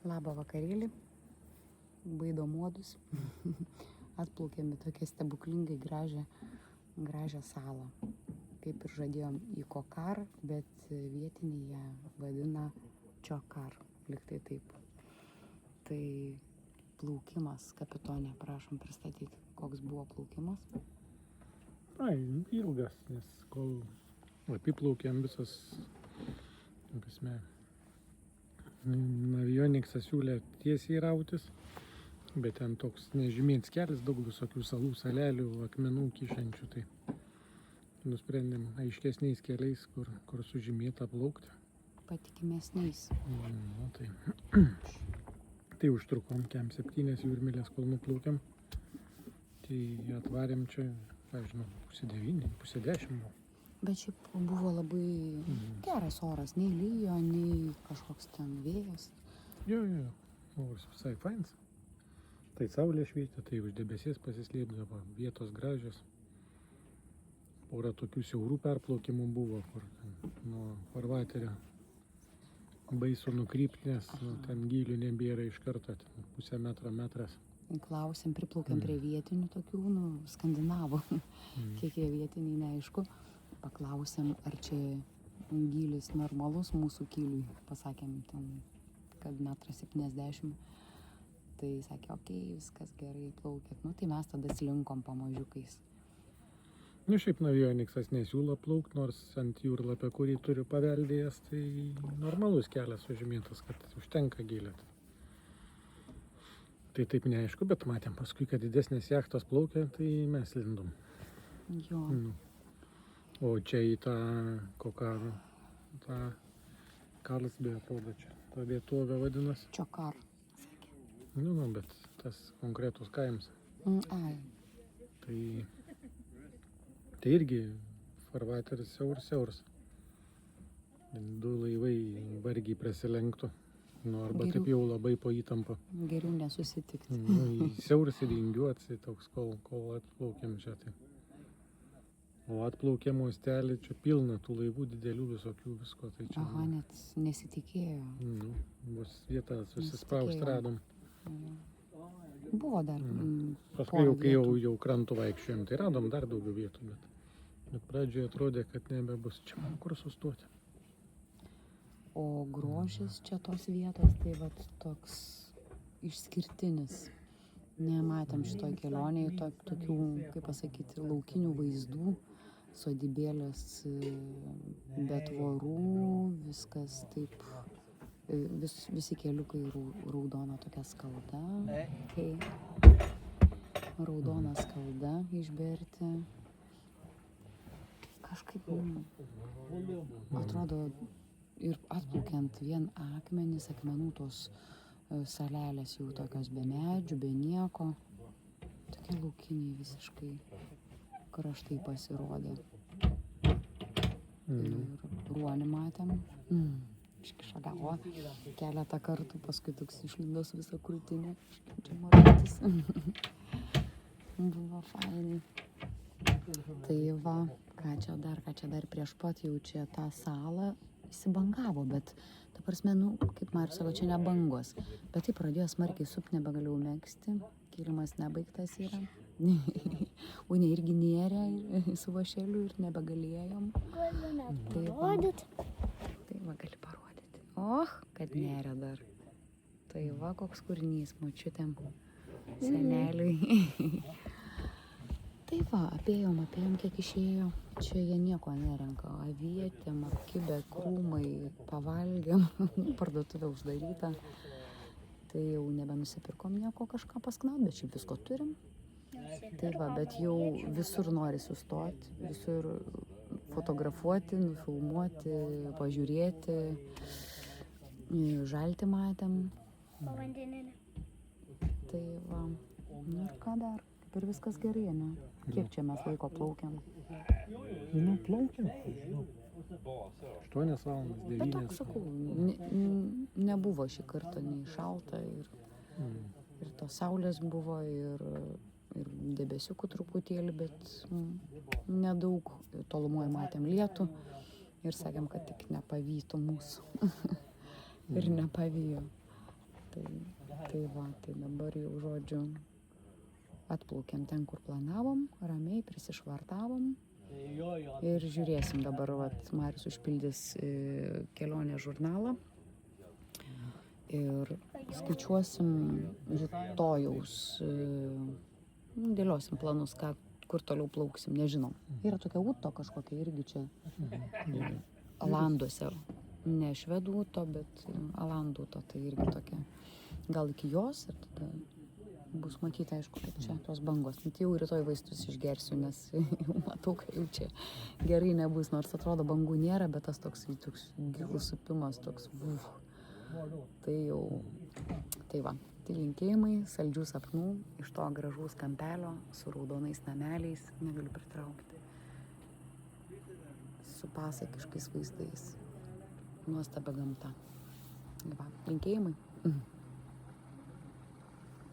Labą vakarėlį, baido modus. Atplaukėm į tokią stebuklingai gražią salą. Kaip ir žadėjom į Kokar, bet vietiniai ją vadina Čokar, liktai taip. Tai plaukimas, kapitonė, prašom pristatyti, koks buvo plaukimas. Ai, ilgas, nes kol apiplaukėm visas, prasme, avioniksas siūlė tiesiai rautis, bet ten toks nežymėts kelias, daug visokių salų, salelių, akmenų kišančių, tai nusprendėm aiškesniais keliais, kur sužymėta plaukti. Patikimesniais. Nu, tai užtrukom kem 7 jūrmylės, kol nuplaukėm. Tai atvarėm čia, žinau, 8:30, 9:30. Bet šiaip buvo labai geras oras, nei lyjo, nei kažkoks ten vėjas. Jo, oras visai fainas. Tai saulė švietė, tai už debesies pasislėpdavo, vietos gražios. Pora tokių siaurų perplaukimų buvo, kur nuo farvaterio baisu nukrypti, nes ten gylių nebėra iš karto, pusę metro metras. Klausėm, priplaukėm prie vietinių tokių, skandinavų, kiek jie vietiniai neaišku. Paklausėm, ar čia gylis normalus mūsų kyliui. Pasakėm, ten, kad 1,70 m. Tai sakė, okei, viskas gerai, plaukėt. Tai mes tada slinkom pamažiukais. Šiaip avioniksas nesiūlo plaukt, nors ant jūrlapio, kurį turiu paveldėjęs, tai normalus kelias sužymėtas, kad užtenka gylio. Tai taip neaišku, bet matėm paskui, kad didesnės jachtos plaukia, tai mes lindom. Jo. O čia į tą Kokarą, tą Karlsbė atrodo čia, ta vietovė vadinasi. Čokar. Bet tas konkretus kaimas. Ai. Tai irgi farvateris siauras. 2 laivai vargiai prasilenktų. Arba taip jau labai po įtampą. Geriau nesusitikti. Siauras ir vingiuotas, toks, kol atplaukėm čia. Tai. O atplaukėm uostelį, čia pilna tų laivų didelių visokių visko. Tai čia, Aha, net nesitikėjo. Bus vieta susispraust radom. Buvo dar Paskui kai jau krantų vaikščiojom, tai radom dar daugiau vietų, bet pradžioje atrodė, kad nebebus čia man kur sustoti. O grožis čia tos vietos, tai toks išskirtinis. Nematėm šitoj kelionėje tokių, kaip pasakyti, laukinių vaizdų, sodybėlės be tvorų, viskas taip, visi keliukai raudona tokia skalda, raudona skalda išberti. Kažkaip, atrodo, ir atplaukiant vien akmenų tos salelės jau tokios be medžių, be nieko. Tokie laukiniai visiškai kraštai pasirodė. Ir ruonį matėm. Iškišo galvą keletą kartų, paskui toks išlindos visą krūtinę. Čia morantis. Buvo fainai. Tai va, ką čia dar prieš pat jau čia tą salą įsibangavo, bet ta prasme, kaip Marius sako, čia ne bangos. Bet tai pradėjo smarkiai supt, nebegalėjau megzti. Kilimas nebaigtas yra. Unė irgi nėrė su vašeliu ir nebegalėjom. Tai va, gali parodyti. Kad nėrė dar. Tai va, koks kūrinys močiutėm, seneliui. Tai va, apėjom, kiek išėjo. Čia jie nieko nerenka. Avietėm, apkibę krūmai, pavalgėm, parduotuvė uždaryta. Tai jau nebenusipirkom nieko kažką pasknaut, bet šiaip visko turim. Tai va, bet jau visur nori sustoti, visur fotografuoti, nufilmuoti, pažiūrėti. Žaltį matėm. Tai va, ir ką dar? Ir viskas gerai, ne? Kiek čia mes laiko plaukiam? Plaukiam, 8 valandas, 9. Bet toks, sakau, nebuvo šį kartą nei šalta ir tos saulės buvo ir debesiukų truputėlį, bet nedaug. Tolumoje matėm lietų ir sakėm, kad tik nepavytų mūsų. Ir nepavijo. Tai va, tai dabar jau žodžiu atplaukėm ten, kur planavom, ramiai prisišvartavom ir žiūrėsim dabar, vat, Marius užpildys kelionės žurnalą ir skaičiuosim rytojaus, dėliosim planus, kur toliau plauksim, nežinau. Yra tokia Uto kažkokia irgi čia Alanduose, ne švedų Uto, bet Alandų Uto, tai irgi tokia. Gal iki jos ir tada bus matyti, aišku, kaip čia tos bangos. Tai jau rytoj vaistus išgersiu, nes jau matau, kad jau čia gerai nebus, nors atrodo bangų nėra, bet tas toks gilus supimas, toks Tai jau, tai va, tai linkėjimai, saldžių sapnų, iš to gražaus kampelio su raudonais nameliais, negaliu pritraukti, su pasakiškais vaizdais, nuostabia gamta. Va, linkėjimai.